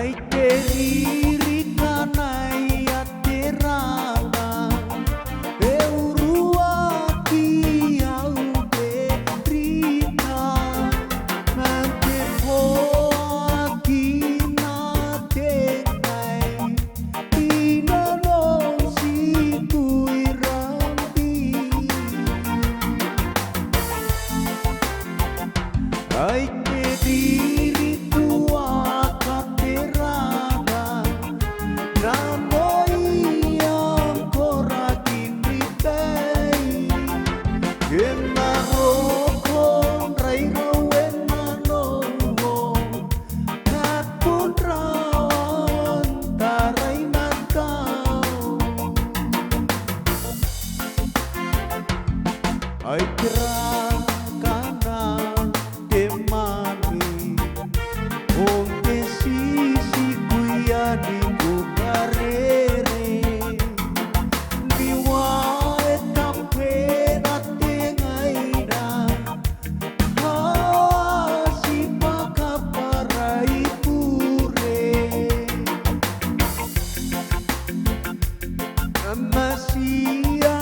Ai te riri kanai a te rana e urua ki au te rina na te poa ki na te ngai ina no si kui rambi ai te riri tua ka te rana na moi ancora ki pritei e na roko rai rau e na noho na punrawan tarai na kau ai te rā kanan te mwane o te sisi kuia ni kukarere ni wae ka pena te ngaira haasi pakaparai pure masia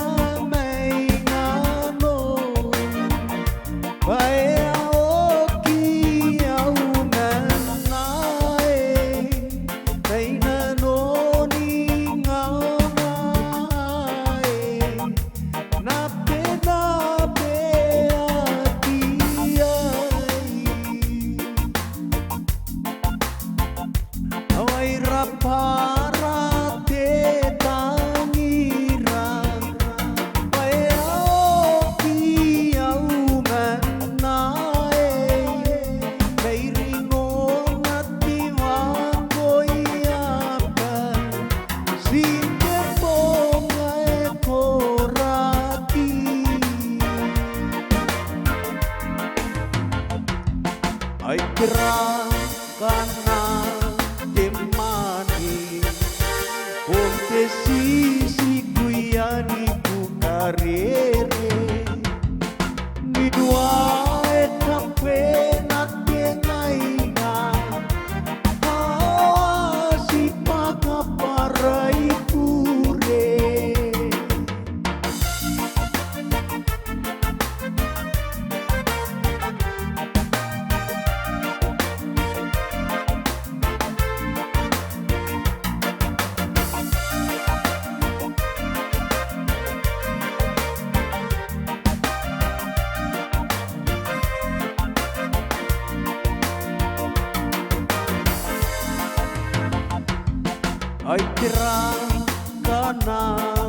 mai ngano Vai aoki au nanae Teina noni ngaunae Na pena pea ki ai Awai rapara te tangira Vai aoki au manae Kei ringo ngati wangoi aka Si te ponga e koraki Ai te rā kanan te mwane o te sisi kuia ni kukarere ni dua e ka pena te ngaina haasi pakaparai pure Ai te rā kanan